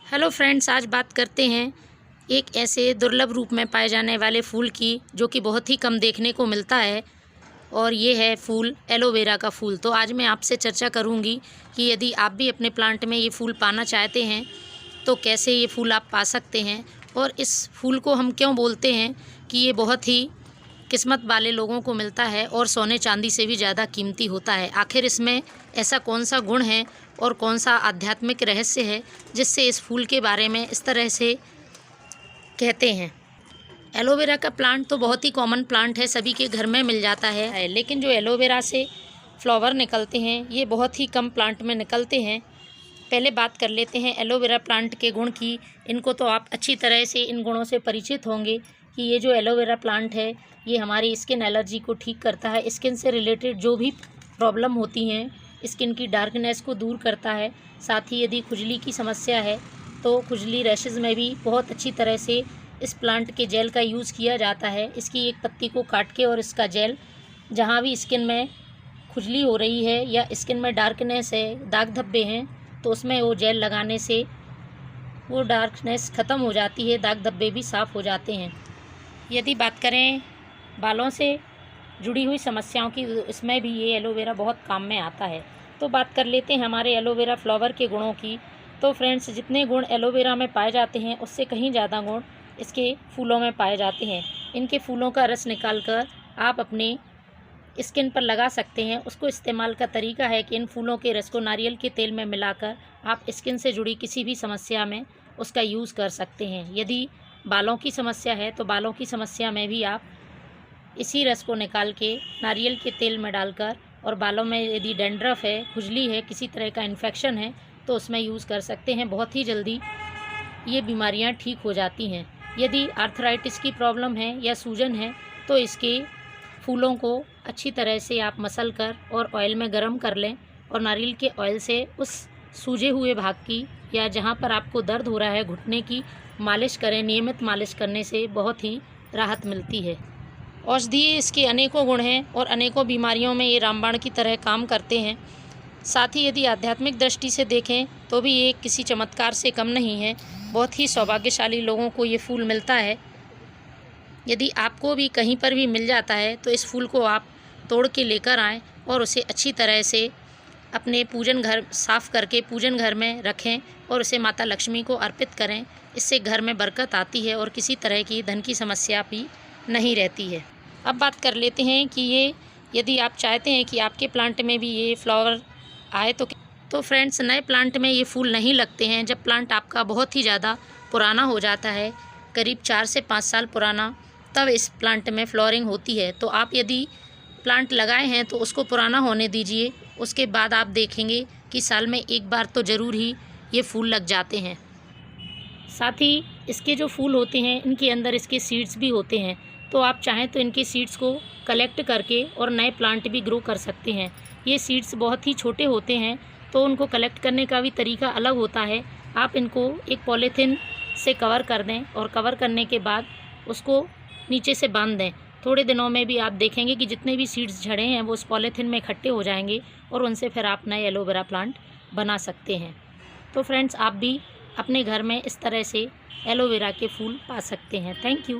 Hello friends, आज बात करते हैं एक ऐसे दुर्लभ रूप में पाए जाने वाले फूल की जो कि बहुत ही कम देखने को मिलता है और ये है फूल एलोवेरा का फूल। तो आज मैं आपसे चर्चा करूंगी कि यदि आप भी अपने प्लांट में ये फूल पाना चाहते हैं तो कैसे ये फूल आप पा सकते हैं और इस फूल को हम क्यों बोलते हैं कि ये बहुत ही किस्मत वाले लोगों को मिलता है और सोने चांदी से भी ज़्यादा कीमती होता है। आखिर इसमें ऐसा कौन सा गुण है और कौन सा आध्यात्मिक रहस्य है जिससे इस फूल के बारे में इस तरह से कहते हैं। एलोवेरा का प्लांट तो बहुत ही कॉमन प्लांट है, सभी के घर में मिल जाता है, लेकिन जो एलोवेरा से फ्लावर निकलते हैं ये बहुत ही कम प्लांट में निकलते हैं। पहले बात कर लेते हैं एलोवेरा प्लांट के गुण की। इनको तो आप अच्छी तरह से इन गुणों से परिचित होंगे कि ये जो एलोवेरा प्लांट है ये हमारी स्किन एलर्जी को ठीक करता है। स्किन से रिलेटेड जो भी प्रॉब्लम होती हैं, स्किन की डार्कनेस को दूर करता है। साथ ही यदि खुजली की समस्या है तो खुजली रैशेज़ में भी बहुत अच्छी तरह से इस प्लांट के जेल का यूज़ किया जाता है। इसकी एक पत्ती को काट के और इसका जेल जहाँ भी स्किन में खुजली हो रही है या स्किन में डार्कनेस है, दाग धब्बे हैं, तो उसमें वो जेल लगाने से वो डार्कनेस ख़त्म हो जाती है, दाग धब्बे भी साफ़ हो जाते हैं। यदि बात करें बालों से जुड़ी हुई समस्याओं की, इसमें भी ये एलोवेरा बहुत काम में आता है। तो बात कर लेते हैं हमारे एलोवेरा फ्लावर के गुणों की। तो फ्रेंड्स, जितने गुण एलोवेरा में पाए जाते हैं उससे कहीं ज़्यादा गुण इसके फूलों में पाए जाते हैं। इनके फूलों का रस निकाल कर आप अपने स्किन पर लगा सकते हैं। उसको इस्तेमाल का तरीका है कि इन फूलों के रस को नारियल के तेल में मिलाकर आप स्किन से जुड़ी किसी भी समस्या में उसका यूज़ कर सकते हैं। यदि बालों की समस्या है तो बालों की समस्या में भी आप इसी रस को निकाल के नारियल के तेल में डालकर, और बालों में यदि डैंड्रफ है, खुजली है, किसी तरह का इन्फेक्शन है तो उसमें यूज़ कर सकते हैं। बहुत ही जल्दी ये बीमारियां ठीक हो जाती हैं। यदि आर्थराइटिस की प्रॉब्लम है या सूजन है तो इसके फूलों को अच्छी तरह से आप मसल कर और ऑयल में गर्म कर लें और नारियल के ऑयल से उस सूजे हुए भाग की या जहाँ पर आपको दर्द हो रहा है घुटने की मालिश करें। नियमित मालिश करने से बहुत ही राहत मिलती है। औषधीय इसके अनेकों गुण हैं और अनेकों बीमारियों में ये रामबाण की तरह काम करते हैं। साथ ही यदि आध्यात्मिक दृष्टि से देखें तो भी ये किसी चमत्कार से कम नहीं है। बहुत ही सौभाग्यशाली लोगों को ये फूल मिलता है। यदि आपको भी कहीं पर भी मिल जाता है तो इस फूल को आप तोड़ के लेकर आएँ और उसे अच्छी तरह से अपने पूजन घर साफ़ करके पूजन घर में रखें और उसे माता लक्ष्मी को अर्पित करें। इससे घर में बरकत आती है और किसी तरह की धन की समस्या भी नहीं रहती है। अब बात कर लेते हैं कि ये यदि आप चाहते हैं कि आपके प्लांट में भी ये फ्लावर आए तो फ्रेंड्स, नए प्लांट में ये फूल नहीं लगते हैं। जब प्लांट आपका बहुत ही ज़्यादा पुराना हो जाता है, करीब 4 से 5 साल पुराना, तब इस प्लांट में फ्लावरिंग होती है। तो आप यदि प्लांट लगाए हैं तो उसको पुराना होने दीजिए। उसके बाद आप देखेंगे कि साल में एक बार तो ज़रूर ही ये फूल लग जाते हैं। साथ ही इसके जो फूल होते हैं इनके अंदर इसके सीड्स भी होते हैं, तो आप चाहें तो इनके सीड्स को कलेक्ट करके और नए प्लांट भी ग्रो कर सकते हैं। ये सीड्स बहुत ही छोटे होते हैं तो उनको कलेक्ट करने का भी तरीका अलग होता है। आप इनको एक पॉलीथीन से कवर कर दें और कवर करने के बाद उसको नीचे से बांध दें। थोड़े दिनों में भी आप देखेंगे कि जितने भी सीड्स झड़े हैं वो उस पॉलीथीन में इकट्ठे हो जाएंगे और उनसे फिर आप नए एलोवेरा प्लांट बना सकते हैं। तो फ्रेंड्स, आप भी अपने घर में इस तरह से एलोवेरा के फूल पा सकते हैं। Thank you.